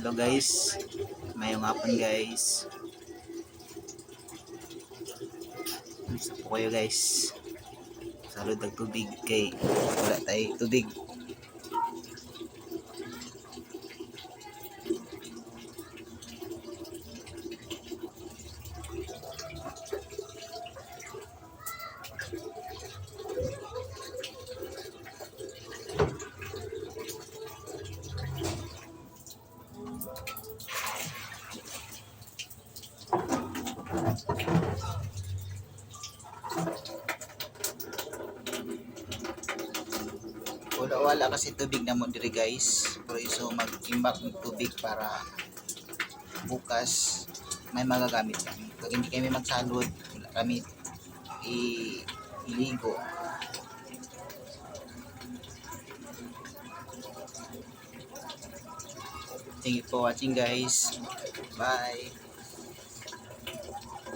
Hello guys, mayong hapon guys. Gusto po kayo guys. Salud ng tubig kay wala tayo tubig. Wala kasi tubig na mo diri guys. Pero iso mag-imbak ng tubig para bukas may magagamit kami. Pag hindi kami magsalud, wala kami iligo. Thank you for watching guys. Bye.